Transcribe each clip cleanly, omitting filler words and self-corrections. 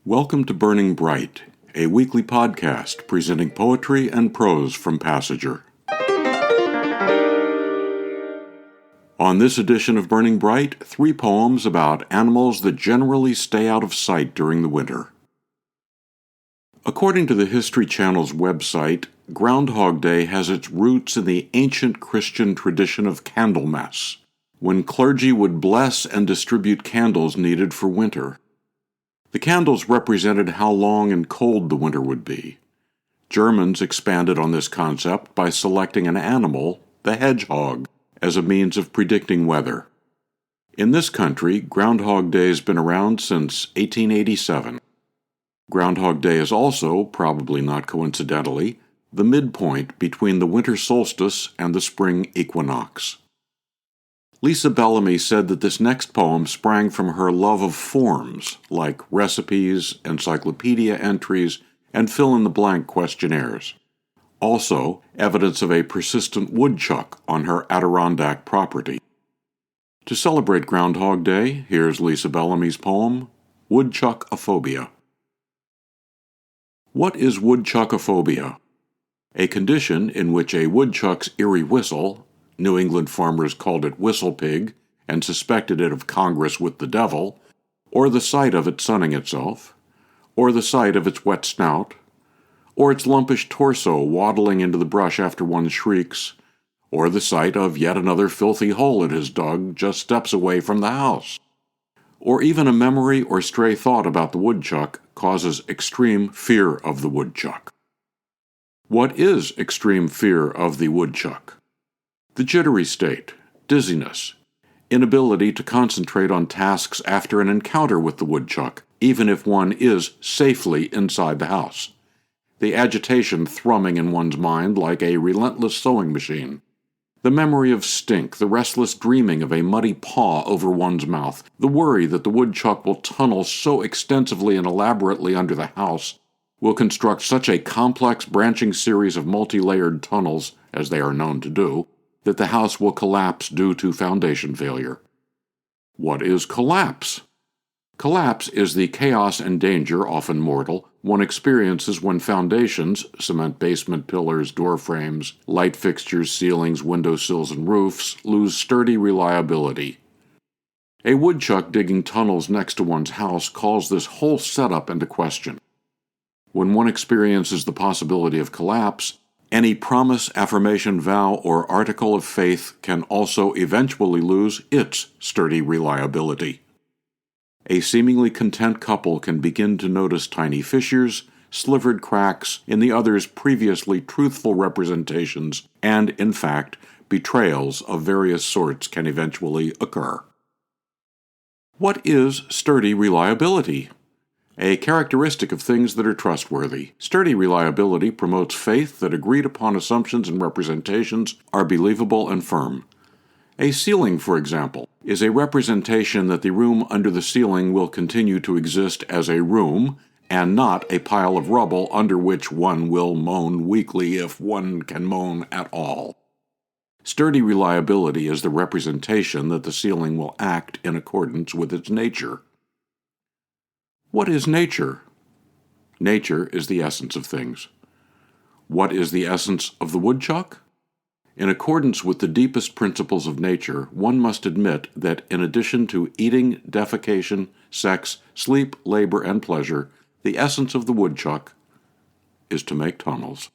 Welcome to Burning Bright, a weekly podcast presenting poetry and prose from Passenger. On this edition of Burning Bright, 3 poems about animals that generally stay out of sight during the winter. According to the History Channel's website, Groundhog Day has its roots in the ancient Christian tradition of Candlemas, when clergy would bless and distribute candles needed for winter. The candles represented how long and cold the winter would be. Germans expanded on this concept by selecting an animal, the hedgehog, as a means of predicting weather. In this country, Groundhog Day has been around since 1887. Groundhog Day is also, probably not coincidentally, the midpoint between the winter solstice and the spring equinox. Lisa Bellamy said that this next poem sprang from her love of forms, like recipes, encyclopedia entries, and fill-in-the-blank questionnaires. Also, evidence of a persistent woodchuck on her Adirondack property. To celebrate Groundhog Day, here's Lisa Bellamy's poem, Woodchuckophobia. What is woodchuckophobia? A condition in which a woodchuck's eerie whistle, New England farmers called it whistle pig and suspected it of Congress with the devil, or the sight of it sunning itself, or the sight of its wet snout, or its lumpish torso waddling into the brush after one shrieks, or the sight of yet another filthy hole it has dug just steps away from the house, or even a memory or stray thought about the woodchuck causes extreme fear of the woodchuck. What is extreme fear of the woodchuck? The jittery state, dizziness, inability to concentrate on tasks after an encounter with the woodchuck, even if one is safely inside the house. The agitation thrumming in one's mind like a relentless sewing machine. The memory of stink, the restless dreaming of a muddy paw over one's mouth, the worry that the woodchuck will tunnel so extensively and elaborately under the house, will construct such a complex branching series of multi-layered tunnels, as they are known to do, that the house will collapse due to foundation failure. What is collapse? Collapse is the chaos and danger, often mortal, one experiences when foundations, cement basement pillars, door frames, light fixtures, ceilings, windowsills, and roofs, lose sturdy reliability. A woodchuck digging tunnels next to one's house calls this whole setup into question. When one experiences the possibility of collapse, any promise, affirmation, vow, or article of faith can also eventually lose its sturdy reliability. A seemingly content couple can begin to notice tiny fissures, slivered cracks in the other's previously truthful representations, and, in fact, betrayals of various sorts can eventually occur. What is sturdy reliability? A characteristic of things that are trustworthy. Sturdy reliability promotes faith that agreed-upon assumptions and representations are believable and firm. A ceiling, for example, is a representation that the room under the ceiling will continue to exist as a room, and not a pile of rubble under which one will moan weakly if one can moan at all. Sturdy reliability is the representation that the ceiling will act in accordance with its nature. What is nature? Nature is the essence of things. What is the essence of the woodchuck? In accordance with the deepest principles of nature, one must admit that in addition to eating, defecation, sex, sleep, labor, and pleasure, the essence of the woodchuck is to make tunnels.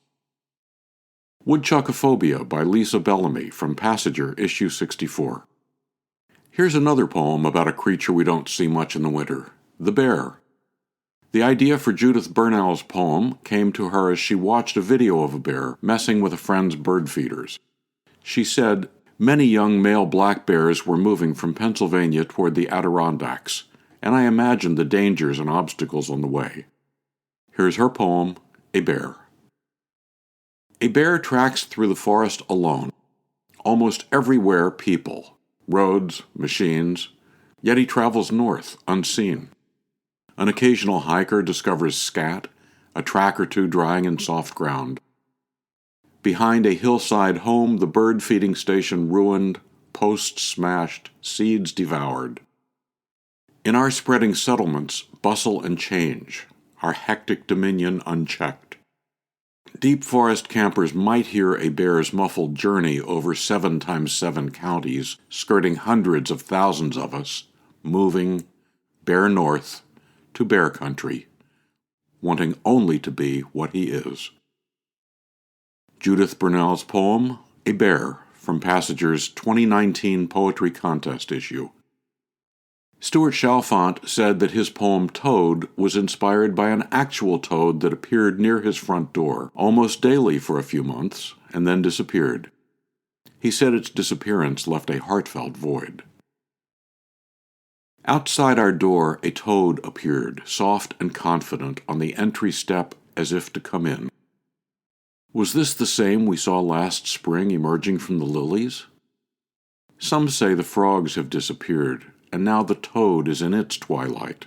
Woodchuckophobia by Lisa Bellamy from Passenger, issue 64. Here's another poem about a creature we don't see much in the winter, the bear. The idea for Judith Bernal's poem came to her as she watched a video of a bear messing with a friend's bird feeders. She said, "Many young male black bears were moving from Pennsylvania toward the Adirondacks, and I imagined the dangers and obstacles on the way." Here's her poem, A Bear. A bear tracks through the forest alone. Almost everywhere people, roads, machines, yet he travels north, unseen. An occasional hiker discovers scat, a track or two drying in soft ground. Behind a hillside home, the bird feeding station ruined, posts smashed, seeds devoured. In our spreading settlements, bustle and change, our hectic dominion unchecked. Deep forest campers might hear a bear's muffled journey over 7 times 7 counties, skirting hundreds of thousands of us, moving, bear north, to bear country, wanting only to be what he is. Judith Bernal's poem, A Bear, from Passager's 2019 Poetry Contest issue. Stuart Chalfant said that his poem Toad was inspired by an actual toad that appeared near his front door almost daily for a few months and then disappeared. He said its disappearance left a heartfelt void. Outside our door a toad appeared, soft and confident, on the entry step as if to come in. Was this the same we saw last spring emerging from the lilies? Some say the frogs have disappeared, and now the toad is in its twilight.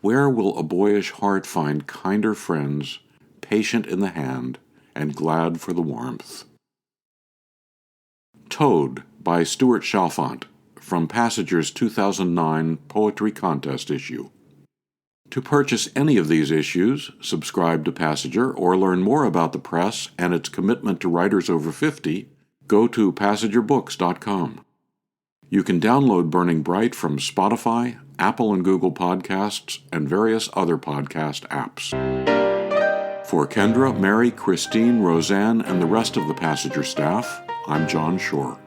Where will a boyish heart find kinder friends, patient in the hand, and glad for the warmth? Toad by Stuart Chalfant, from Passager's 2009 Poetry Contest issue. To purchase any of these issues, subscribe to Passager, or learn more about the press and its commitment to writers over 50, go to passagerbooks.com. You can download Burning Bright from Spotify, Apple and Google Podcasts, and various other podcast apps. For Kendra, Mary, Christine, Roseanne, and the rest of the Passager staff, I'm John Shore.